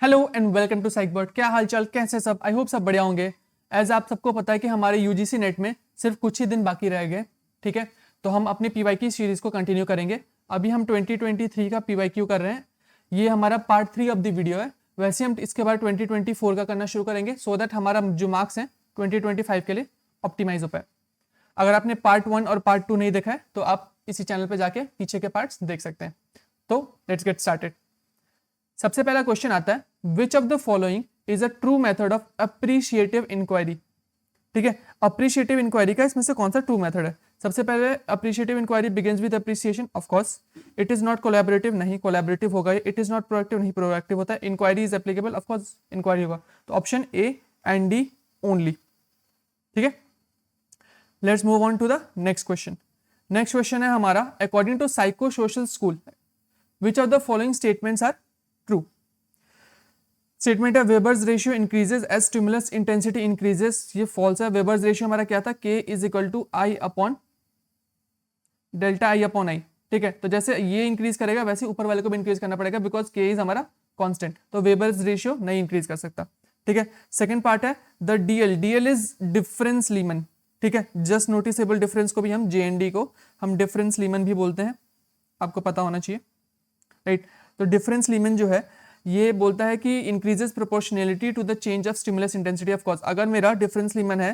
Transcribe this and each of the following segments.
Hello and welcome to Psychbird. क्या हालचाल, कैसे सब? आई होप सब बढ़िया होंगे। एज आप सबको पता है कि हमारे यूजीसी नेट में सिर्फ कुछ ही दिन बाकी रह गए, ठीक है। तो हम अपनी पीवाईक्यू सीरीज को कंटिन्यू करेंगे। अभी हम 2023 का पीवाईक्यू कर रहे हैं। ये हमारा पार्ट 3 ऑफ द वीडियो है। वैसे हम इसके बाद 2024 का करना शुरू करेंगे सो दैट हमारा जो मार्क्स हैं 2025 के लिए ऑप्टिमाइज हो पाए। अगर आपने पार्ट 1 और पार्ट 2 नहीं देखा है तो आप इसी चैनल पर जाके पीछे के पार्ट्स देख सकते हैं। तो लेट्स गेट स्टार्टेड। सबसे पहला क्वेश्चन आता है, which of the following is a true method of appreciative inquiry. ठीक है, अप्रिशिएटिव इंक्वायरी का इसमें से कौन सा ट्रू मेथड है? सबसे पहले appreciative inquiry begins with appreciation, of course. It is not collaborative, नहीं कोलैबोरेटिव होगा। इट इज नॉट प्रोएक्टिव, नहीं प्रोएक्टिव होता है। Inquiry is applicable, of course inquiry होगा। तो option A and D only. ठीक है, let's move on to the next question. Next question है हमारा, according to psycho social school which of the following statements are true. Statement है Weber's ratio increases as stimulus intensity increases, ये false है। Weber's ratio हमारा क्या था? K is equal to I upon delta I upon I. ठीक है, तो जैसे ये इंक्रीज करेगा वैसे ऊपर वाले को भी इंक्रीज करना पड़ेगा बिकॉज K इज हमारा कांस्टेंट, तो वेबर्स रेशियो नहीं इंक्रीज कर सकता। ठीक है, सेकंड पार्ट है the DL is difference Lehman. ठीक है, जस्ट नोटिसेबल डिफरेंस को भी हम JND को हम डिफरेंस लीमन भी बोलते हैं, आपको पता होना चाहिए, राइट। तो डिफरेंस लीमन जो है ये बोलता है कि increases proportionality to the change of stimulus intensity of cause. अगर मेरा डिफरेंस लीमन है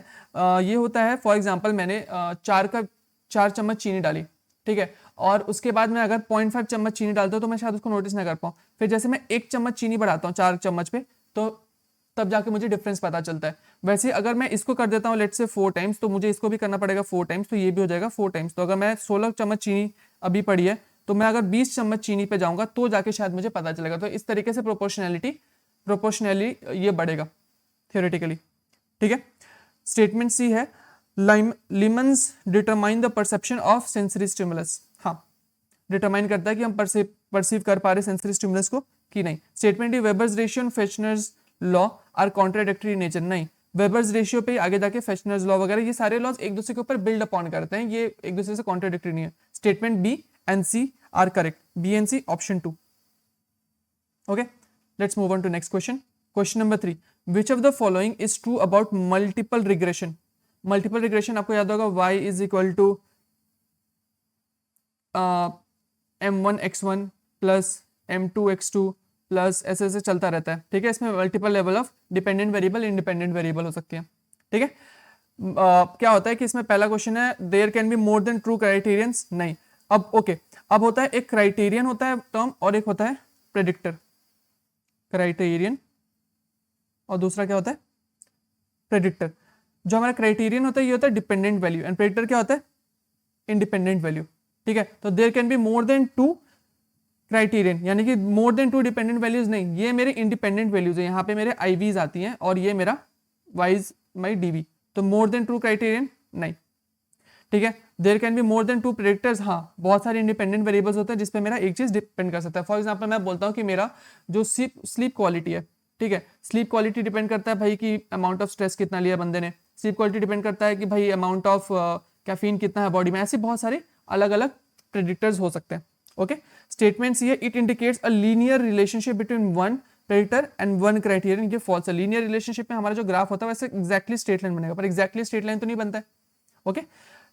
ये होता है, फॉर एग्जांपल मैंने 4 चम्मच चीनी डाली, ठीक है, और उसके बाद मैं अगर 0.5 चम्मच चीनी डालता हूँ तो मैं शायद उसको नोटिस ना कर पाऊँ। फिर जैसे मैं 1 चम्मच चीनी बढ़ाता हूँ 4 चम्मच पे, तो तब जाके मुझे डिफरेंस पता चलता है। वैसे अगर मैं इसको कर देता हूँ लेट्स से 4 टाइम्स, तो मुझे इसको भी करना पड़ेगा 4 टाइम्स, तो ये भी हो जाएगा 4 टाइम्स। तो अगर मैं 16 चम्मच चीनी अभी पड़ी है तो मैं अगर 20 चम्मच चीनी पे जाऊंगा तो जाके शायद मुझे पता चलेगा। तो इस तरीके से प्रोपोर्शनली ये बढ़ेगा थियोरेटिकली। ठीक है, स्टेटमेंट सी है limens determine the perception of sensory stimulus. हाँ, डिटरमाइन करता है कि हम परसीव कर पा रहे सेंसरी स्टिमुलस को कि नहीं। Statement D Weber's ratio and Fechner's law are contradictory in nature. नहीं, वेबर्स रेशियो पे आगे जाके फेशनर्स लॉ वगैरह ये सारे लॉज एक दूसरे के ऊपर बिल्ड अपॉन करते हैं, ये एक दूसरे से कॉन्ट्राडिक्टरी नहीं है। Statement B and C are correct. B and C option 2. Okay, let's move on to next question. Question number 3. Which of the following is true about multiple regression? Multiple regression आपको याद होगा y is equal to m1x1 plus m2x2 plus ऐसे ऐसे चलता रहता है। ठीक है, इसमें multiple level of dependent variable independent variable हो सकती है। ठीक है, क्या होता है कि इसमें पहला क्वेश्चन है there can be more than true criterions. नहीं, अब ओके, अब होता है एक क्राइटेरियन होता है टर्म और एक होता है प्रेडिक्टर। क्राइटेरियन और दूसरा क्या होता है? प्रेडिक्टर। जो हमारा क्राइटेरियन होता है ये होता है डिपेंडेंट वैल्यू एंड प्रेडिक्टर क्या होता है? Independent value. ठीक है, तो there can be more than 2 criterion, यानी कि मोर देन 2 डिपेंडेंट वैल्यूज नहीं, ये मेरे इंडिपेंडेंट वैल्यूज है। यहाँ पे मेरे IVs आती हैं और ये मेरा वाइज माई DV। तो मोर देन 2 क्राइटेरियन नहीं। ठीक है, there can be more than 2 predictors. हाँ, बहुत सारे इंडिपेंडेंट वेरिएबल्स होते हैं जिसपे मेरा एक चीज डिपेंड कर सकता है। फॉर एग्जांपल मैं बोलता हूँ कि मेरा जो स्लीप क्वालिटी है, ठीक है, स्लीप क्वालिटी डिपेंड करता है भाई कि अमाउंट ऑफ स्ट्रेस कितना लिया बंदे ने। स्लीप क्वालिटी डिपेंड करता है कि भाई अमाउंट ऑफ कैफीन कितना है बॉडी में। ऐसे बहुत सारे अलग अलग प्रेडिक्टर्स हो सकते हैं। ओके, स्टेटमेंट्स ये it indicates a linear relationship between one predictor and one criterion. ये फॉल्स है। लीनियर रिलेशनशिप में हमारा जो ग्राफ होता है वैसे एक्जैक्टली स्ट्रेट लाइन बनेगा, पर एक्जैक्टली स्ट्रेट लाइन तो नहीं बनता है। ओके,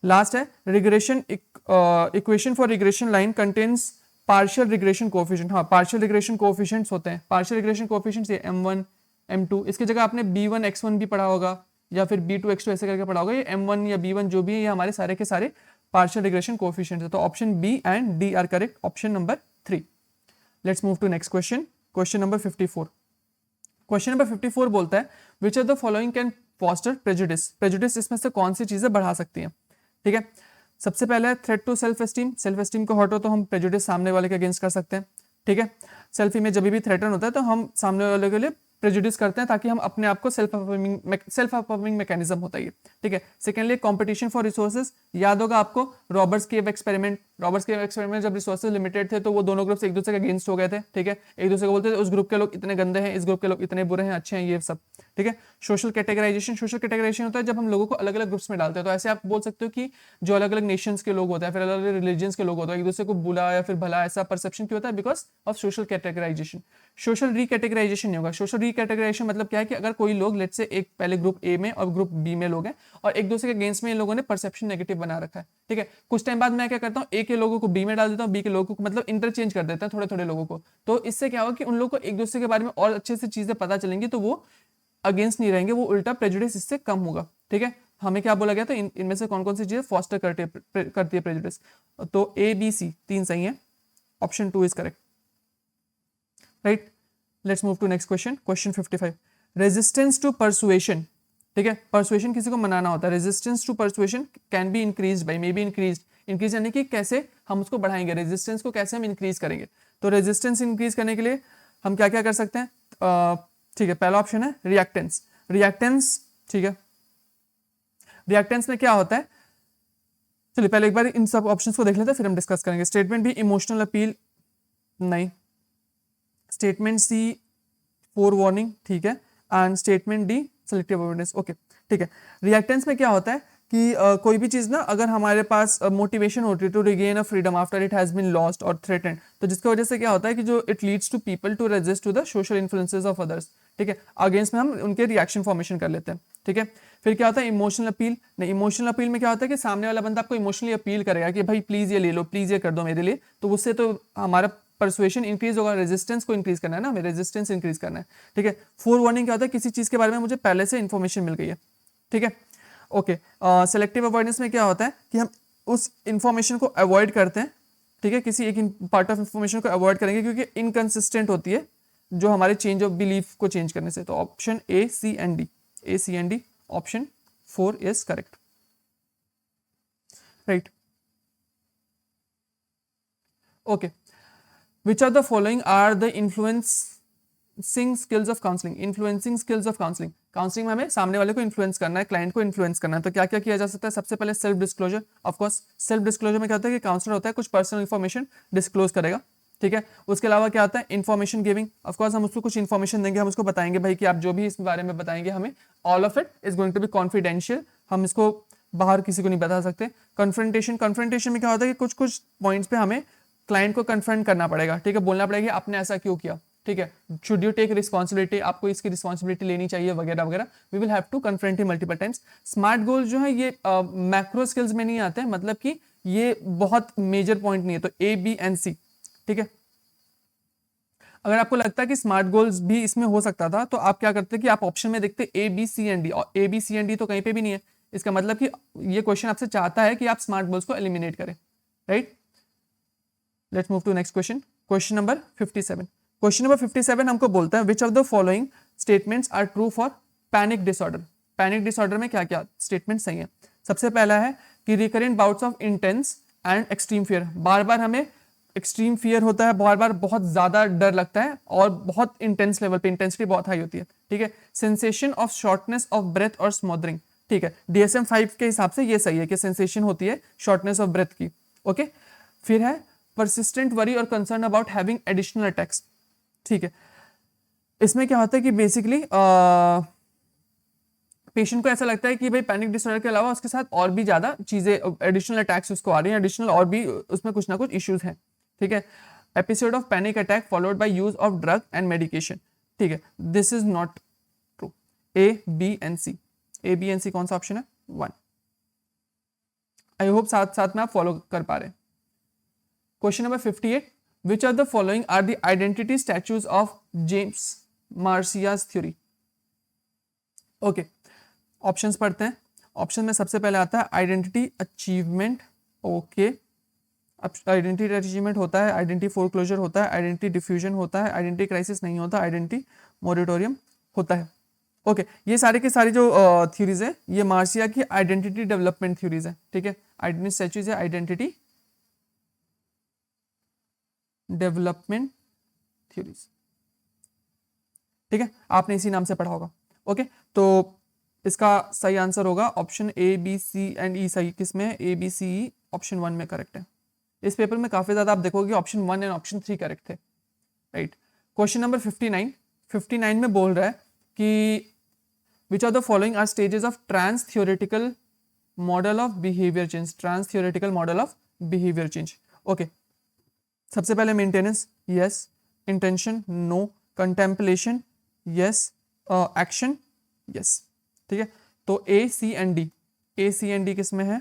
लास्ट है regression equation for regression line contains partial regression coefficient. हाँ, पार्शियल रिग्रेशन कोएफिशिएंट्स होते हैं। पार्शियल रिग्रेशन कोएफिशिएंट्स ये m1 m2, इसकी जगह आपने b1x1 भी पढ़ा होगा या फिर b2x2 ऐसे करके पढ़ा होगा। ये m1 या b1 जो भी है ये हमारे सारे के सारे पार्शियल रिग्रेशन कोएफिशिएंट्स है। तो option B and D are correct, option number 3। Let's move to next question, question number 54। Question number 54 बोलता है which of the following can foster prejudice. Prejudice इसमें से कौन सी चीजें बढ़ा सकती हैं? ठीक है, सबसे पहले है threat to self esteem. Self esteem को हटो तो हम प्रेजुडिस सामने वाले के अगेंस्ट कर सकते हैं। ठीक है, सेल्फ इमेज जब भी थ्रेटन होता है तो हम सामने वाले के लिए प्रेजुडिस करते हैं ताकि हम अपने आप को सेल्फ अफर्मिंग मैकेनिज्म होता है ये। ठीक है, सेकेंडली कंपटीशन फॉर रिसोर्सेज। याद होगा आपको रॉबर्ट्स केव एक्सपेरिमेंट, रॉबर्ट्स के एक्सपेरिमेंट में जब रिसोर्सेज लिमिटेड थे तो वो दोनों ग्रुप्स एक दूसरे के अगेंस्ट हो गए थे, ठीक है, एक दूसरे को बोलते थे उस ग्रुप के लोग इतने गंदे हैं, इस ग्रुप के लोग इतने बुरे हैं, अच्छे हैं, ये सब, ठीक है। सोशल कैटेगराइजेशन होता है जब हम लोगों को अलग अलग ग्रुप्स में डालते हैं। तो ऐसे आप बोल सकते हो कि जो अलग अलग नेशंस के लोग होते हैं, फिर अलग अलग रिलीजन्स के लोग होते हैं, एक दूसरे को बुरा या फिर भला ऐसा परसेप्शन क्यों होता है? Because of social categorisation. Social recategorisation नहीं होगा। सोशल रिकैटेगराइजेशन मतलब क्या है कि अगर कोई लोग लेट्स से एक पहले ग्रुप ए में और ग्रुप बी में लोग हैं और एक दूसरे के अगेंस्ट में इन लोगों ने परसेप्शन नेगेटिव बना रखा है, ठीक है, कुछ टाइम बाद मैं क्या करता हूँ, ए के लोगों को बी में डाल देता हूँ, बी के लोगों को मतलब इंटरचेंज कर देता है थोड़े थोड़े लोगों को। तो इससे क्या होगा कि उन लोगों को एक दूसरे के बारे में और अच्छे से चीजें पता चलेंगी, तो वो अगेंस्ट नहीं रहेंगे, वो उल्टा प्रेजुडिस इससे कम होगा, ठीक है। हमें क्या बोला गया था, इनमें से कौन कौन सी चीजें फॉस्टर करती है प्रेजुडिस? तो ए बी सी तीन सही है, option 2 is correct, right. Let's move to next question, question 55। Resistance to persuasion, ठीक है, परसुएशन किसी को मनाना होता है। Resistance to persuasion can be increased by, may be increased, increase यानी कि कैसे हम उसको बढ़ाएंगे, रेजिस्टेंस को कैसे हम इंक्रीज करेंगे। तो रेजिस्टेंस इंक्रीज करने के लिए हम क्या क्या कर सकते हैं? ठीक है, पहला ऑप्शन है रिएक्टेंस। रिएक्टेंस, ठीक है, रिएक्टेंस में क्या होता है, चलिए पहले एक बार इन सब ऑप्शंस को देख लेते हैं फिर हम डिस्कस करेंगे। स्टेटमेंट बी इमोशनल अपील, नहीं। स्टेटमेंट सी फोर वार्निंग, ठीक है, and statement D selective awareness, okay, ठीक है। रिएक्टेंस में क्या होता है कि कोई भी चीज ना अगर हमारे पास मोटिवेशन होती है to regain a freedom after it has been lost और थ्रेटेंड, तो जिसकी वजह से क्या होता है कि जो it leads to people to resist to the social influences of others, ठीक है, अगेंस्ट में हम उनके रिएक्शन फॉर्मेशन कर लेते हैं, ठीक है। फिर क्या होता है इमोशनल अपील, नहीं, इमोशनल अपील में क्या होता है कि सामने वाला बंदा आपको इमोशनली अपील करेगा कि भाई प्लीज ये ले लो, प्लीज ये कर दो मेरे लिए, तो उससे तो हमारा परसुएशन इंक्रीज होगा, रेजिस्टेंस को इंक्रीज करना है ना, हमें रेजिस्टेंस इंक्रीज करना है, ठीक है। फोर वार्निंग क्या होता है, किसी चीज के बारे में मुझे पहले से इंफॉर्मेशन मिल गई है, ठीक है, ओके। सेलेक्टिव अवॉइडेंस में क्या होता है कि हम उस इंफॉर्मेशन को अवॉइड करते हैं, ठीक है, किसी एक पार्ट ऑफ इंफॉर्मेशन को अवॉइड करेंगे क्योंकि इनकंसिस्टेंट होती है जो हमारे चेंज ऑफ बिलीफ को चेंज करने से। तो option A C and D, A C and D, option 4 is correct, right, okay. Which of the following are the influencing skills of counseling? Influencing skills of counseling. Counselling में हमें सामने वाले को influence करना है, क्लाइंट को influence करना है, तो क्या क्या किया जा सकता है? सबसे पहले self disclosure, of course self disclosure में क्या होता है कि काउंसलर होता है कुछ पर्सनल इन्फॉर्मेशन डिस्क्लोज करेगा, ठीक है। उसके अलावा क्या आता है इन्फॉर्मेशन गिविंग, ऑफ कोर्स हम उसको कुछ इन्फॉर्मेशन देंगे, हम उसको बताएंगे भाई कि आप जो भी इस बारे में बताएंगे हमें all of it is going to be confidential, हम इसको बाहर किसी को नहीं बता सकते। कन्फ्रंटेशन, कन्फ्रंटेशन में क्या होता है कि कुछ कुछ पॉइंट्स पे हमें क्लाइंट को कन्फ्रंट करना पड़ेगा, ठीक है, बोलना पड़ेगा आपने ऐसा क्यों किया, ठीक है, शुड यू टेक रिस्पॉन्सिबिलिटी, आपको इसकी रिस्पॉन्सिबिलिटी लेनी चाहिए वगैरह वगैरह। We will have to confront him multiple times. Smart goal जो है ये मैक्रो स्किल्स में नहीं आते हैं, मतलब कि ये बहुत मेजर पॉइंट नहीं है, तो ए बी एंड सी, ठीक है। अगर आपको लगता है कि स्मार्ट गोल्स भी इसमें हो सकता था तो आप क्या करते कि आप ऑप्शन में देखते A B C and D, और A B C and D तो कहीं पे भी नहीं है, इसका मतलब कि ये क्वेश्चन आपसे चाहता है कि आप स्मार्ट गोल्स को एलिमिनेट करें, right. Let's move to next question, question number 57। Question number 57 हमको बोलता है which of the following statements are true for panic disorder. Panic disorder में क्या क्या स्टेटमेंट सही है? सबसे पहला है कि recurrent bouts of intense and extreme fear, बार बार हमें एक्सट्रीम फियर होता है, बार बार बहुत ज्यादा डर लगता है और बहुत इंटेंस लेवल पे इंटेंसिटी बहुत हाई होती है, ठीक है। Sensation of shortness of breath और स्मोदरिंग, ठीक है, DSM-5 के हिसाब से ये सही है कि सेंसेशन होती है शॉर्टनेस ऑफ ब्रेथ की, ओके। फिर है persistent worry और concern about having additional attacks, ठीक है। इसमें क्या होता है कि बेसिकली पेशेंट को ऐसा लगता है कि भाई पैनिक डिसऑर्डर के अलावा उसके साथ और भी ज्यादा चीजें एडिशनल अटैक्स उसको आ रही हैं, एडिशनल और भी उसमें कुछ ना कुछ इश्यूज हैं, ठीक है। Episode of panic attack followed by use of drug and medication, ठीक है, this is not true. A B and C, A B and C कौन सा ऑप्शन है? 1। आई होप साथ साथ में आप फॉलो कर पा रहे हैं। Question number 58. Which of the following are the identity statues of James Marcia's theory? Okay. Options पढ़ते हैं। ऑप्शन में सबसे पहले आता है identity achievement, okay, identity achievement होता है, आइडेंटिटी फोरक्लोजर होता है, आइडेंटिटी डिफ्यूजन होता है, आइडेंटिटी क्राइसिस नहीं होता, आइडेंटिटी मोरेटोरियम होता है, ओके। ये सारे के सारी जो थ्योरीज है ये मार्सिया की आइडेंटिटी डेवलपमेंट थ्योरीज है, ठीक है। आइडेंटिटी स्टैचूज है आइडेंटिटी डेवलपमेंट थ्योरीज, ठीक है, आपने इसी नाम से पढ़ा होगा, ओके। तो इसका सही आंसर होगा option A B C and E, सही किसमें है? ए बी सी ई, ऑप्शन 1 में करेक्ट है, इस पेपर में काफी ज्यादा आप देखोगे ऑप्शन 1 एंड ऑप्शन 3 करेक्ट थे, राइट। क्वेश्चन नंबर 59 में बोल रहा है कि which are the following are stages of trans theoretical model of behaviour change, trans theoretical model of behaviour change. Okay, सबसे पहले maintenance, yes. Intention, no. Contemplation, yes. Action, yes. ठीक है, तो ए सी एंड डी किस में है?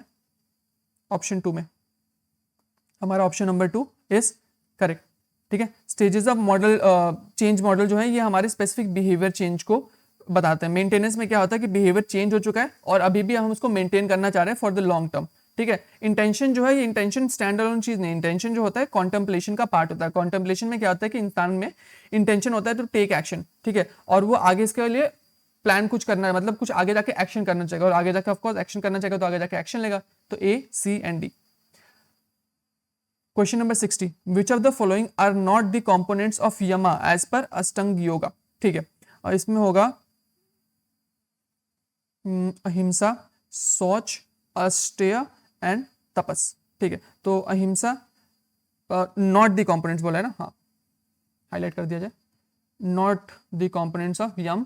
Option 2 में। हमारा ऑप्शन नंबर 2 इज करेक्ट। ठीक है, stages of model change model जो है ये हमारे स्पेसिफिक बिहेवियर चेंज को बताते हैं। मेंटेनेंस में क्या होता है कि बिहेवियर चेंज हो चुका है और अभी भी हम उसको मेंटेन करना चाह रहे हैं फॉर द लॉन्ग टर्म। ठीक है, इंटेंशन जो है, ये इंटेंशन स्टैंड अलोन चीज नहीं, इंटेंशन जो होता है कॉन्टेम्पलेशन का पार्ट होता है। कॉन्टेम्पलेशन में क्या होता है कि इंसान में इंटेंशन होता है टू टेक एक्शन, ठीक है, और वो आगे इसके लिए प्लान कुछ करना है, मतलब कुछ आगे जाके एक्शन करना चाहिए, और आगे जाके ऑफकोर्स एक्शन करना चाहिए तो आगे जाके एक्शन लेगा। तो A C and D. Question number 60, which of the following are not the components of yama as per Ashtanga yoga. ठीक है, और इसमें होगा अहिंसा, शौच, अस्तेय एंड तपस। ठीक है, तो अहिंसा नॉट द कंपोनेंट्स बोला है ना, हाँ हाईलाइट कर दिया जाए, not the components of yama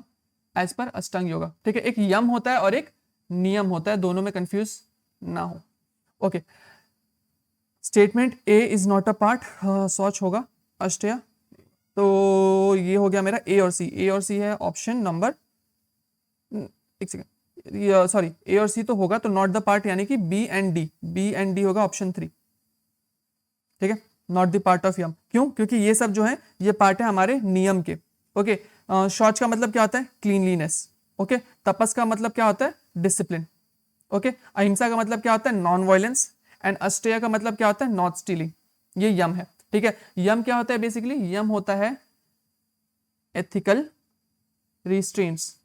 as per Ashtanga yoga. ठीक है, एक यम होता है और एक नियम होता है, दोनों में कंफ्यूज ना हो। Okay, statement A is not a part, शौच होगा, अस्तेय, तो ये हो गया मेरा ए और सी। ए और सी है ऑप्शन नंबर, एक सेकेंड, सॉरी ए और सी तो होगा, तो नॉट द पार्ट यानी कि बी एंड डी होगा ऑप्शन 3। ठीक है, नॉट द पार्ट ऑफ यम, क्यों? क्योंकि ये सब जो है ये पार्ट है हमारे नियम के। ओके, शौच का मतलब क्या होता है? क्लीनलीनेस। ओके, तपस का मतलब क्या होता है? डिसिप्लिन। ओके, अहिंसा का मतलब क्या होता है? Non violence. एंड अस्तेय का मतलब क्या होता है? Not stealing. ये यम है। ठीक है, यम क्या होता है? बेसिकली यम होता है एथिकल रिस्ट्रेंट्स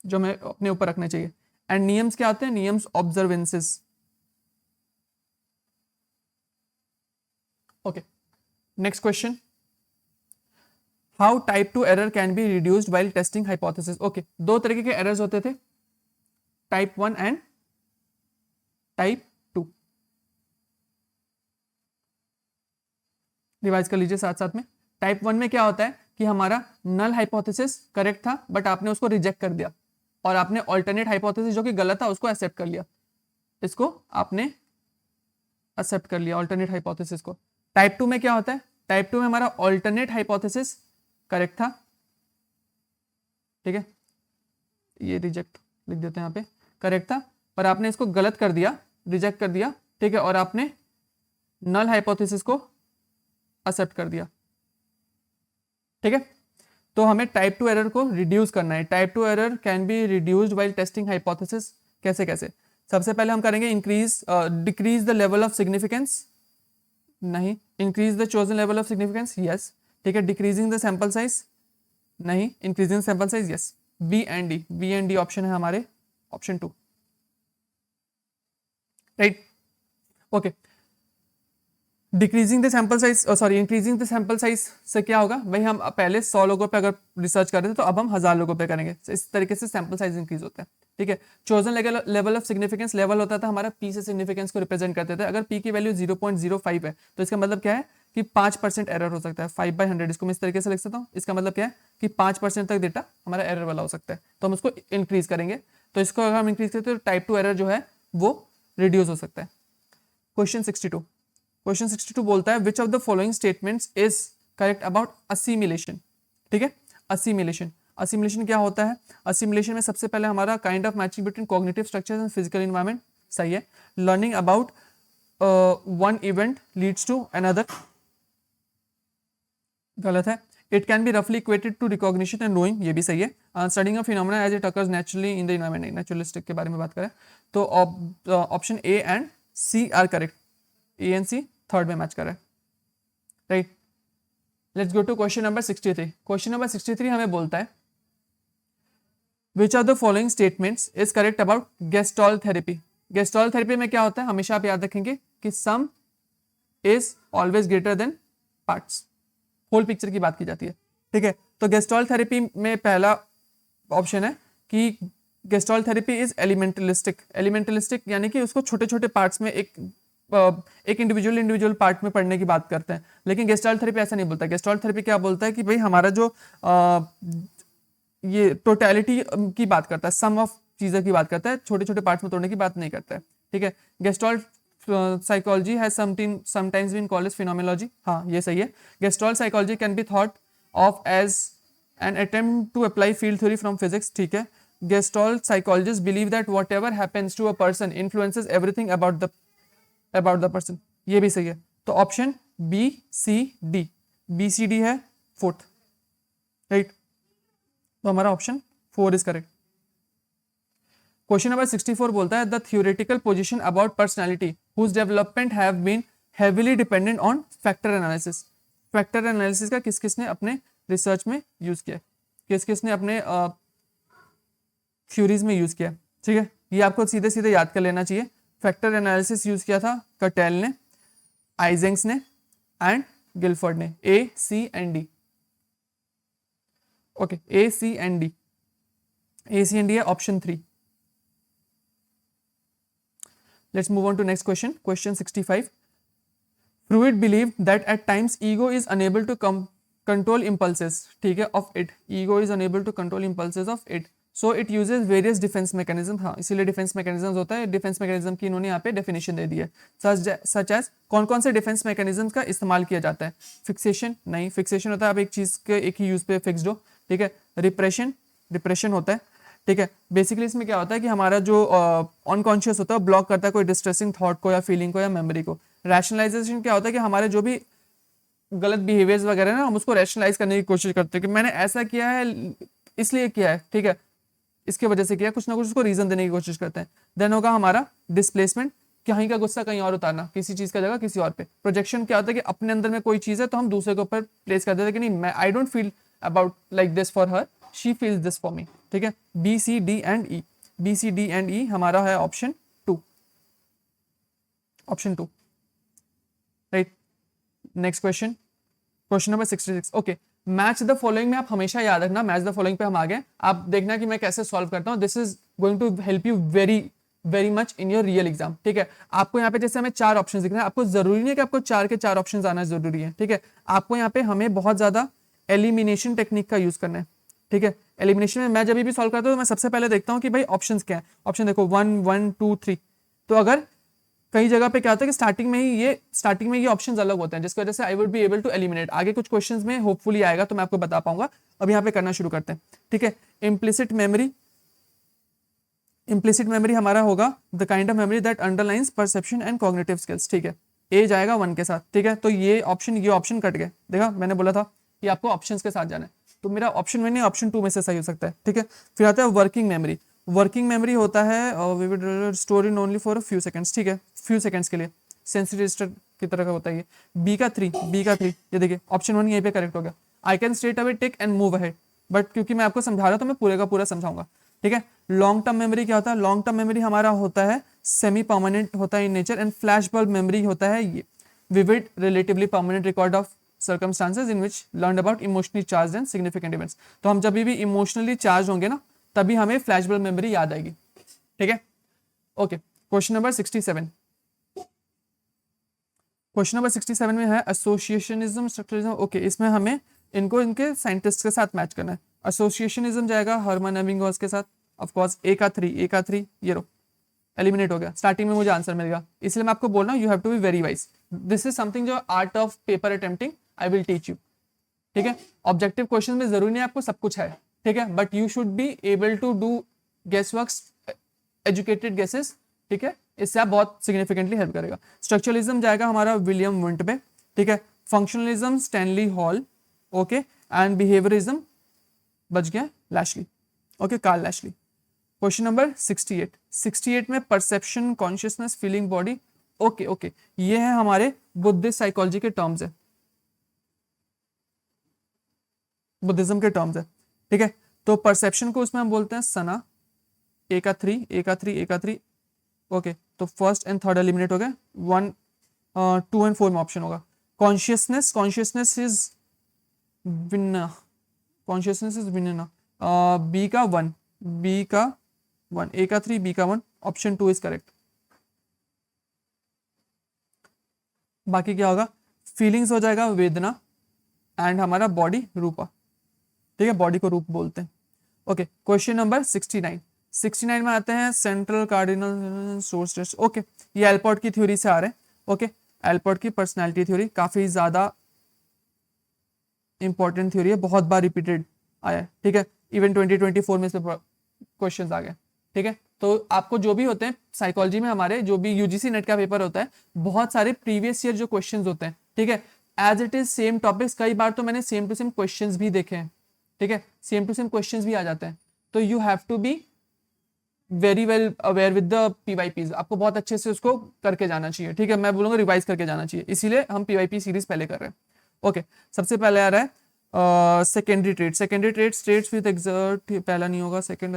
जो हमें अपने ऊपर रखने चाहिए। एंड नियम्स क्या होते हैं? Niyams observances. Okay, next question, how type 2 error can be reduced while testing hypothesis. Okay, दो तरीके के एरर्स होते थे, टाइप 1 एंड टाइप 2। रिवाइज कर लीजिए साथ साथ में। टाइप 1 में क्या होता है कि हमारा नल हाइपोथेसिस करेक्ट था बट आपने उसको रिजेक्ट कर दिया और आपने ऑल्टरनेट हाइपोथेसिस जो कि गलत था उसको एक्सेप्ट कर लिया, इसको आपने एक्सेप्ट कर लिया ऑल्टरनेट हाइपोथेसिस को। टाइप 2 में क्या होता है? टाइप 2 में हमारा ऑल्टरनेट हाइपोथेसिस करेक्ट था, ठीक है, ये रिजेक्ट लिख देते हैं यहाँ पे, करेक्ट था, पर आपने इसको गलत कर दिया, रिजेक्ट कर दिया, ठीक है, और आपने नल हाइपोथेसिस को एक्सेप्ट कर दिया। ठीक है, तो हमें टाइप 2 एरर को रिड्यूस करना है। Type 2 error can be reduced while testing hypothesis. कैसे कैसे? सबसे पहले हम करेंगे decrease the level of significance, नहीं। Increase the chosen level of significance, yes. ठीक है, डिक्रीजिंग द सैंपल साइज, नहीं। Increasing sample size, yes. B and D option है हमारे option 2, right. Okay, decreasing the sample size, sorry increasing the sample size से क्या होगा भाई? हम पहले 100 लोगों पे अगर रिसर्च कर रहे थे तो अब हम 1000 लोगों पे करेंगे, इस तरीके से सैंपल साइज इंक्रीज होता है। ठीक है, chosen level of significance, level होता था हमारा पी से सिग्निफिकेंस को रिप्रेजेंट करते थे। अगर पी की वैल्यू 0.05 है तो इसका मतलब क्या है कि 5% एरर हो सकता है। 5/100 इसको मैं इस तरीके से लिख सकता हूँ। इसका मतलब क्या है कि 5% तक डेटा हमारा एरर वाला हो सकता है, तो हम उसको इंक्रीज करेंगे। तो इसको अगर हम इंक्रीज करते हैं तो टाइप 2 एरर जो है वो रिड्यूस हो सकता है। क्वेश्चन 62 बोलता है which of the following statements is correct about assimilation. ठीक है, असिमिलेशन क्या होता है? असिमिलेशन में सबसे पहले हमारा kind of matching between cognitive structures and physical environment, सही है। Learning about one event leads to another, गलत है। इट कैन बी रफली equated to recognition and knowing, ये भी सही है। Studying of phenomena as it occurs naturally in the environment, naturalistic के बारे में बात करें तो option A and C are correct. A and C third में मैच कर रहा है, right. Let's go to question number 63। Question number 63 हमें बोलता है which are the following statements is correct about Gestalt therapy. Gestalt therapy में क्या होता है? हमेशा आप याद रखेंगे कि sum is always greater than parts, whole picture की बात की जाती है। ठीक है, तो गेस्टॉल थेरेपी में पहला ऑप्शन है कि गेस्टॉल थेरेपी इज एलिमेंटलिस्टिक। एलिमेंटलिस्टिक यानी कि उसको छोटे छोटे पार्ट्स में एक एक इंडिविजुअल पार्ट में पढ़ने की बात करते हैं, लेकिन गेस्टाल्ट थेरेपी ऐसा नहीं बोलता। गेस्टाल्ट थेरेपी क्या बोलता है कि भाई हमारा जो ये टोटलिटी की बात करता है, सम ऑफ चीज़ों की बात करता है, छोटे छोटे पार्ट्स में तोड़ने की बात नहीं करता है, ठीक है। Gestalt psychology has sometimes been called as phenomenology, हाँ ये सही है। Gestalt psychology can be thought of as an attempt to apply field theory from physics, ठीक है। Gestalt psychologists believe that whatever happens to a person influences everything about the person, ये भी सही है। तो option B C D, B C D है fourth, right. तो हमारा option 4 is correct. Question number 64 बोलता है the theoretical position about personality whose development have been heavily dependent on factor analysis. Factor analysis का किस किसने अपने रिसर्च में यूज किया, किस किसने अपने थ्योरीज में यूज किया, ठीक है। ये आपको सीधे सीधे याद कर लेना चाहिए। फैक्टर एनालिसिस यूज किया था कटेल ने, आइजेंक्स ने एंड गिलफोर्ड ने, A C and D. Okay, A C and D, A C and D है option 3। Let's move on to next question, question 65। Freud believe that at times ego is unable to control impulses, ठीक है, of it. Ego is unable to control impulses of it, so it uses various defense mechanism. हाँ, इसीलिए defence mechanism होता है। Defence mechanism की इन्होंने यहाँ पे डेफिनेशन दे दी है। सच एज कौन कौन से डिफेंस मैकेनिज्म का इस्तेमाल किया जाता है। फिक्सेशन नहीं, फिक्सेशन होता है आप एक चीज के एक ही यूज पे फिक्स्ड हो, ठीक है। रिप्रेशन, डिप्रेशन होता है, ठीक है। बेसिकली इसमें क्या होता है कि हमारा जो अनकॉन्शियस होता है ब्लॉक करता है कोई डिस्ट्रेसिंग थॉट को या फीलिंग को या मेमोरी को। रैशनलाइजेशन क्या होता है कि हमारे जो भी गलत बिहेवियर्स वगैरह ना, हम उसको रैशनलाइज करने की कोशिश करते हैं कि मैंने ऐसा किया है इसलिए किया है, ठीक है, इसके वजह से किया, कुछ ना कुछ उसको रीजन देने की कोशिश करते हैं। देन होगा हमारा डिस्प्लेसमेंट, कहीं का गुस्सा कहीं और उतारना, किसी चीज का जगह किसी और पे। प्रोजेक्शन क्या होता है कि अपने अंदर में कोई चीज है तो हम दूसरे के ऊपर प्लेस कर देते हैं कि नहीं, मैं I don't feel about like this for her, she feels this for me, ठीक है। B C D and E, B C D and E हमारा है option 2, option 2, right. Next question, question number 66। Okay, match the following में आप हमेशा याद रखना, match the following पे हम आ गए, आप देखना कि मैं कैसे सॉल्व करता हूं। This is going to help you very much in your real exam, ठीक है। आपको यहाँ पे जैसे हमें 4 ऑप्शन दिख रहे हैं, आपको जरूरी नहीं है कि आपको 4 के 4 ऑप्शन आना जरूरी है, ठीक है। आपको यहाँ पे हमें बहुत ज्यादा एलिमिनेशन टेक्निक का यूज करना है, ठीक है। एलिमिनेशन में मैं जब भी सॉल्व करता हूँ तो मैं सबसे पहले देखता हूँ कि भाई ऑप्शन क्या है। ऑप्शन देखो 1 1 2 3, तो अगर कई जगह पे क्या होता है कि स्टार्टिंग में ये ऑप्शंस अलग होते हैं, जिसकी वजह से I would be able to eliminate. आगे कुछ क्वेश्चंस में होपफुली आएगा तो मैं आपको बता पाऊंगा। अब यहाँ पे करना शुरू करते हैं, ठीक है। इम्प्लिसिट मेमोरी हमारा होगा the kind of memory that underlines perception and cognitive skills, ठीक है। ए जाएगा 1 के साथ, ठीक है। तो ये ऑप्शन कट गए, देखा मैंने बोला था कि आपको ऑप्शंस के साथ जाना है, तो मेरा ऑप्शन 1 नहीं ऑप्शन 2 में से सही हो सकता है, ठीक है। फिर आता है वर्किंग मेमोरी। वर्किंग मेमोरी होता है we will store in only for a few seconds, ठीक है, फ्यू सेकंड्स के लिए, सेंसरी रजिस्टर की तरह का होता है ये। बी का 3, ये देखिए ऑप्शन 1 यहीं पे करेक्ट हो गया। I can straight away take and move ahead, but क्योंकि मैं आपको समझा रहा हूं तो मैं पूरे का पूरा समझाऊंगा, ठीक है। लॉन्ग टर्म मेमोरी क्या होता है, लॉन्ग टर्म मेमोरी हमारा होता है सेमी परमानेंट होता है in nature, and flash bulb memory होता है ये vivid relatively permanent record of circumstances in which learned about emotionally charged and significant events। तो हम जब भी इमोशनली चार्ज होंगे ना, तभी हमें फ्लैश बल्ब मेमोरी याद आएगी, ठीक है। Okay, question number 67। Question number 67 में है एसोसिएशनिज्म स्ट्रक्चरलिज्म। ओके, इसमें हमें इनको इनके साइंटिस्ट के साथ मैच करना है। एसोसिएशनिज्म जाएगा हर्मन एबिंगहॉस के साथ, ऑफ कोर्स। ए का 3 ये रो एलिमिनेट हो गया, स्टार्टिंग में मुझे आंसर मिल गया, इसलिए मैं आपको बोल रहा हूँ you have to be very wise. This is something जो art of paper attempting I will teach you, ठीक है। ऑब्जेक्टिव क्वेश्चन में जरूरी नहीं आपको सब कुछ है, ठीक है, but you should be able to do guess works, educated guesses, ठीक है। इससे आप बहुत सिग्निफिकेंटली हेल्प करेगा। स्ट्रक्चरलिज्म जाएगा हमारा विलियम वुंट पे, ठीक है। Functionalism Stanley Hall, okay, and behaviourism बच गया Lashley, okay, Karl Lashley. Question number 68 में perception, consciousness, feeling, body, okay, ये है हमारे बुद्धिस्ट साइकोलॉजी के टर्म्स है, बुद्धिज्म के टर्म्स है, ठीक है। तो परसेप्शन को उसमें हम बोलते हैं सना, ए का 3, ओके। तो फर्स्ट एंड थर्ड एलिमिनेट हो गए, 1 2 एंड 4 में ऑप्शन होगा। कॉन्शियसनेस इज विन्ना, बी का 1, ए का 3, बी का 1, ऑप्शन 2 इज करेक्ट। बाकी क्या होगा, फीलिंग्स हो जाएगा वेदना, एंड हमारा बॉडी रूपा, ठीक है, बॉडी को रूप बोलते हैं। Okay, question number 69। 69 में आते हैं central cardinal source test. Okay, ये एल्पोर्ट की थ्योरी से आ रहे हैं। ओके, एल्पोर्ट की पर्सनालिटी थ्योरी काफी ज्यादा इंपॉर्टेंट थ्योरी है, बहुत बार रिपीटेड आया है, ठीक है, इवन 2024 में इस पे क्वेश्चंस आ गए, ठीक है। तो आपको जो भी होते हैं साइकोलॉजी में, हमारे जो भी यूजीसी नेट का पेपर होता है, बहुत सारे प्रीवियस ईयर जो क्वेश्चंस होते हैं, ठीक है, as it is same topics, कई बार तो मैंने सेम टू सेम क्वेश्चंस भी देखे हैं, ठीक है, सेम टू सेम क्वेश्चंस भी आ जाते हैं। तो you have to be very well aware with the PYPs, आपको बहुत अच्छे से उसको करके जाना चाहिए, ठीक है, मैं बोलूंगा रिवाइज करके जाना चाहिए, इसीलिए हम पीवाईपी सीरीज पहले कर रहे हैं। ओके, सबसे पहले आ रहा है secondary trade. Secondary trade states with exert, पहला नहीं होगा, सेकेंड,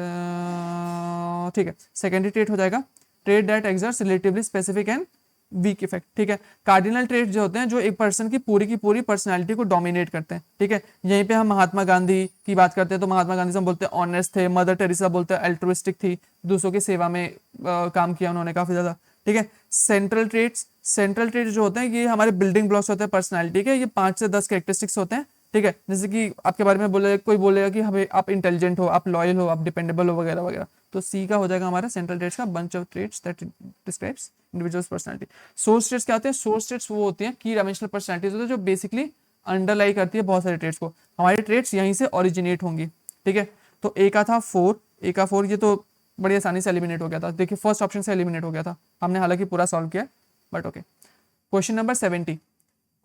ठीक है, सेकेंडरी ट्रेड हो जाएगा trade that exerts relatively specific and weak effect, ठीक है। कार्डिनल ट्रेड जो होते हैं जो एक पर्सन की पूरी पर्सनालिटी को डोमिनेट करते हैं, ठीक है। यहीं पे हम महात्मा गांधी की बात करते हैं तो महात्मा गांधी से हम बोलते हैं ऑनेस्ट थे, मदर टेरेसा बोलते हैं अल्ट्रुइस्टिक थी, दूसरों की सेवा में काम किया उन्होंने काफी ज्यादा, ठीक है। सेंट्रल ट्रेड्स, सेंट्रल ट्रेड जो होते हैं ये हमारे बिल्डिंग ब्लॉक्स होते हैं पर्सनैलिटी के, ये 5 से 10 कैरेक्टरिस्टिक्स होते हैं, ठीक है। जैसे कि आपके बारे में बोले, कोई बोलेगा कि हमें आप इंटेलिजेंट हो, आप लॉयल हो, आप डिपेंडेबल हो, वगैरह वगैरह, तो सी का हो जाएगा हमारा सेंट्रल ट्रेड्स का bunch of traits that describes individual's personality. Source traits क्या होते हैं, सोर्स ट्रेड्स वो होती हैं की डायमेंशनल पर्सनालिटीज होती है जो बेसिकली अंडरलाई करती है बहुत सारे ट्रेड्स को, हमारे ट्रेड्स यहीं से ओरिजिनेट होंगी, ठीक है। तो ए का था 4, ए का 4, ये तो बड़ी आसानी से एलिमिनेट हो गया था, देखिए फर्स्ट ऑप्शन से एलिमिनेट हो गया था, हमने हालांकि पूरा सॉल्व किया, but okay. Question number 70,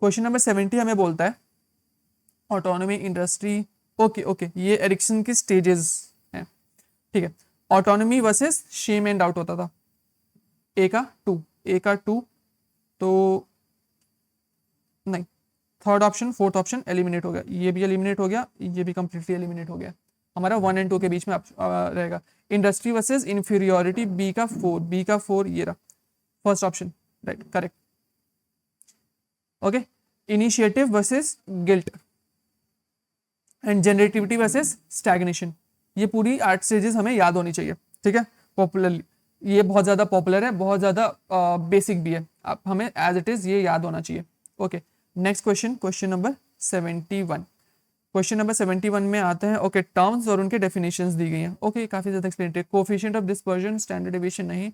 question number 70 हमें बोलता है ऑटोनॉमी इंडस्ट्री। ओके ओके, ये एरिक्सन की स्टेजेस हैं, ठीक है। Autonomy versus shame and doubt होता था, ए का 2, ए का 2, तो नहीं, third option fourth option eliminate हो गया, ये भी एलिमिनेट हो गया, ये भी कंप्लीटली एलिमिनेट हो गया, हमारा 1 एंड 2 के बीच में रहेगा। इंडस्ट्री वर्सेस इंफीरियोरिटी, बी का 4, बी का 4 ये रहा first option, right, correct. Okay, initiative versus guilt and generativity versus stagnation, ये पूरी 8 स्टेजेस हमें याद होनी चाहिए, ठीक है, पॉपुलरली, ये बहुत ज्यादा पॉपुलर है, बहुत ज्यादा बेसिक भी है, आप हमें एज इट इज ये याद होना चाहिए। Okay, next question, question number 71। Question number 71 में आते हैं, ओके, टर्म्स और उनके डेफिनेशंस दी गई हैं, ओके, काफी ज्यादा explanatory. Coefficient of dispersion, standard deviation नहीं,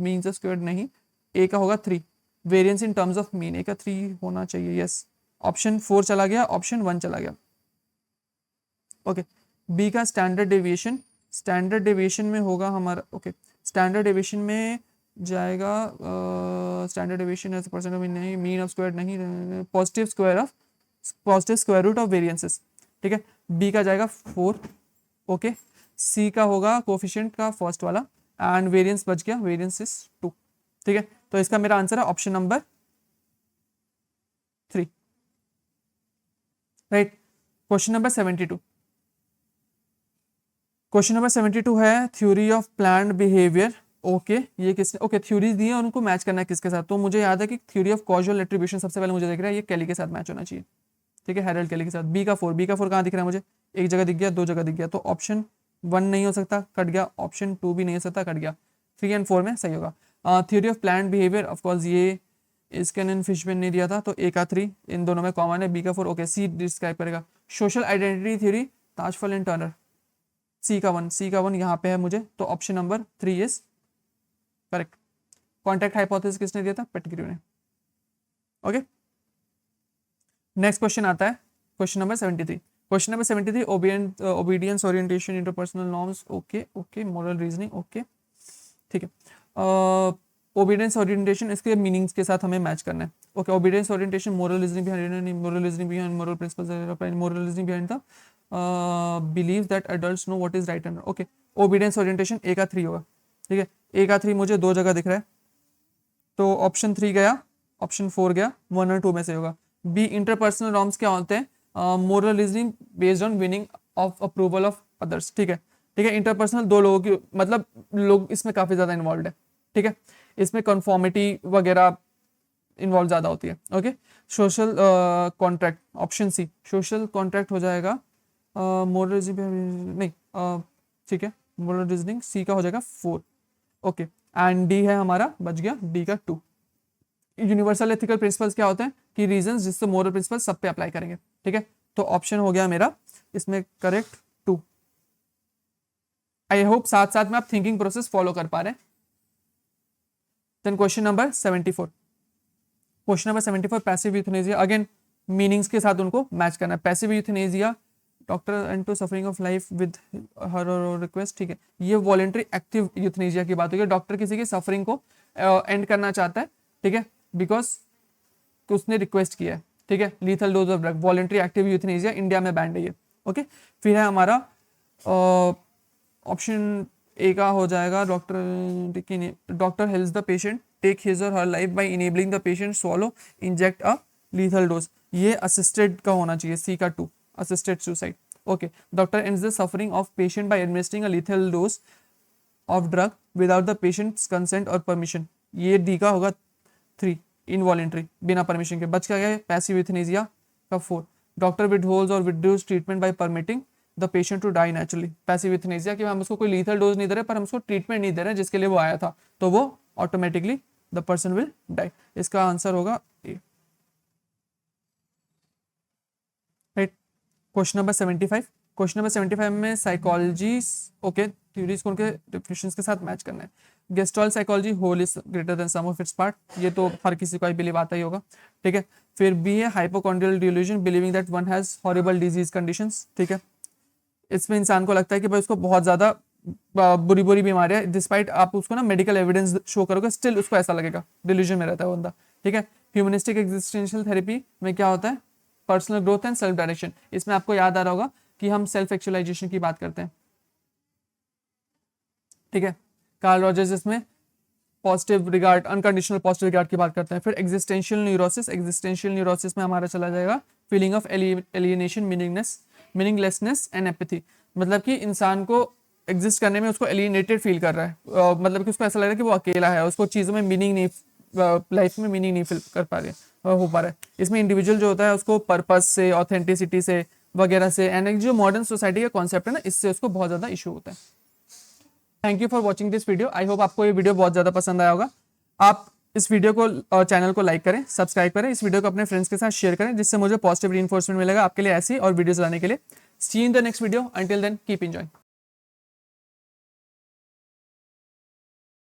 मीन्स ऑफ स्क्वायर्ड नहीं, ए का होगा 3, variance in terms of mean, A का 3 होना चाहिए, यस। ऑप्शन 4 चला गया, ऑप्शन 1 चला गया, ओके। बी का स्टैंडर्ड डेविएशन, स्टैंडर्ड डेविएशन में होगा हमारा, ओके, स्टैंडर्ड डेविएशन में जाएगा, standard deviation as percent of नहीं, मीन ऑफ स्क्वायर नहीं, positive square of, positive square root of variances, ठीक है। बी का जाएगा 4, ओके। सी का होगा कोफिशिएंट का फर्स्ट वाला, एंड वेरिएंस बच गया, वेरिएंस इज 2, ठीक है। तो इसका मेरा आंसर है option number 3, right. Question number 72, question number 72 है theory of planned behaviour, okay, ये किसने, ओके, थ्योरीज दी है और उनको मैच करना है किसके साथ, तो मुझे याद है कि थ्योरी ऑफ कॉजुअल एट्रीब्यूशन सबसे पहले मुझे दिख रहा है ये केली के साथ मैच होना चाहिए, ठीक है, हैरल्ड केली के साथ। बी का 4, बी का 4 कहाँ दिख रहा है मुझे, एक जगह दिख गया, 2 जगह दिख गया, तो ऑप्शन 1 नहीं हो सकता, कट गया, ऑप्शन 2 भी नहीं हो सकता, कट गया, 3 एंड 4 में सही होगा। Theory of planned behaviour, of course ये स्कैन एंड फिशमैन ने दिया था, तो ए का 3 इन दोनों में कॉमन है, बी का 4, ओके। सी डिस्क्राइब करेगा social identity theory, Tajfel and Turner, C का 1, सी का 1 यहाँ पे है मुझे, तो option number 3 is correct. Contact hypothesis किसने दिया था, पेटिग्रू ने, ओके। नेक्स्ट क्वेश्चन आता है question number 73, question number 73, obedience orientation interpersonal norms, okay okay, moral reasoning, okay, ठीक है। ओबीडियंस ओरिएंटेशन, इसके मीनिंग्स के साथ हमें मैच करना है, okay. Obedience orientation, moral reasoning behind, moral reasoning behind moral principles, moral reasoning behind the believe that adults know what is right and, okay. Obedience orientation A का 3 होगा, ठीक है, ए का 3 मुझे 2 जगह दिख रहा है, तो ऑप्शन 3 गया, ऑप्शन 4 गया, 1 और 2 में से होगा। बी इंटरपर्सनल नॉर्म्स क्या होते हैं, moral reasoning based on winning of approval of others, ठीक है, ठीक है। इंटरपर्सनल 2 लोगों की, मतलब लोग इसमें काफी ज्यादा इन्वॉल्व है, ठीक है, इसमें कन्फॉर्मिटी वगैरह इन्वॉल्व ज्यादा होती है, okay. Social contract, option C, social contract हो जाएगा, मोरल रीजनिंग नहीं, ठीक है, मोरल रीजनिंग सी का हो जाएगा 4, ओके। एंड डी है हमारा, बच गया डी का 2, यूनिवर्सल एथिकल प्रिंसिपल्स क्या होते हैं कि रीजंस जिससे मोरल प्रिंसिपल सब पे अप्लाई करेंगे, ठीक है। तो ऑप्शन हो गया मेरा इसमें करेक्ट 2। आई होप साथ साथ में आप थिंकिंग प्रोसेस फॉलो कर पा रहे हैं। Then question number 74, question number 74 passive euthanasia, again meanings के साथ उनको मैच करना है। Passive euthanasia, doctor end to suffering of life with her request, ठीक है। ये वॉलेंट्री एक्टिव यूथनेसिया की बात होगी, डॉक्टर किसी की सफरिंग को एंड करना चाहता है, ठीक है, बिकॉज उसने रिक्वेस्ट किया है, ठीक है। Lethal dose of drug, voluntary active euthanasia India में बैंड है ये, ओके। फिर है हमारा ऑप्शन ए का हो जाएगा doctor helps the patient take his और her life by enabling the patient swallow inject a lethal dose, ये असिस्टेड का होना चाहिए, सी का 2 assisted suicide, okay. Doctor ends the suffering of patient by administering a lethal dose of drug without the patient's consent और permission, ये D का होगा 3 involuntary, बिना परमिशन के। बच गया पैसिव यूथनेसिया का 4, डॉक्टर विदहोल्ड्स और withdraws treatment by permitting the patient to die naturally, passive euthanasia कि हम उसको कोई लीथल डोज नहीं दे रहे पर हम उसको ट्रीटमेंट नहीं दे रहे जिसके लिए वो आया था, तो वो automatically the person will die. इसका आंसर होगा A, right. Question number 75, question number 75 में साइकोलॉजी, ओके, थ्योरीज को उनके डेफिनेशंस के साथ मैच करना है। Gestalt psychology, whole is greater than sum of its part, ये तो हर किसी को आई बिलीव आता ही होगा, ठीक है। फिर बी है hypochondriacal delusion, believing that one has horrible disease conditions, ठीक है। इसमें इंसान को लगता है कि भाई उसको बहुत ज्यादा बुरी बुरी बीमारी है, डिस्पाइट आप उसको ना मेडिकल एविडेंस शो करोगे स्टिल उसको ऐसा लगेगा, डिल्यूजन में रहता है वो बंदा, ठीक है। ह्यूमनिस्टिक एग्जिस्टेंशियल थेरेपी में क्या होता है, personal growth and self direction, इसमें आपको याद आ रहा होगा कि हम सेल्फ एक्चुअलाइजेशन की बात करते हैं, ठीक है। कार्ल रॉजर्स इसमें positive regard, unconditional positive regard की बात करते हैं। फिर एग्जिस्टेंशियल न्यूरोसिस, एग्जिस्टेंशियल न्यूरोसिस में हमारा चला जाएगा feeling of alienation, meaninglessness and apathy, मतलब कि इंसान को एग्जिस्ट करने में उसको एलियनेटेड फील कर रहा है, मतलब कि उसको ऐसा लग रहा है कि वो अकेला है, उसको चीज़ों में मीनिंग नहीं, लाइफ में मीनिंग नहीं फील कर पा रहे हो पा रहा है। इसमें इंडिविजुअल जो होता है उसको पर्पस से, ऑथेंटिसिटी से वगैरह से, एंड जो मॉडर्न सोसाइटी का कॉन्सेप्ट है ना, इससे उसको बहुत ज़्यादा इशू होता है। Thank you for watching this video, I hope आपको ये वीडियो बहुत ज़्यादा पसंद आया होगा। आप इस वीडियो को चैनल को लाइक करें, सब्सक्राइब करें, इस वीडियो को अपने फ्रेंड्स के साथ शेयर करें, जिससे मुझे पॉजिटिव रीइंफोर्समेंट मिलेगा आपके लिए ऐसी और वीडियोस लाने के लिए। See in the next video, until then keep enjoying.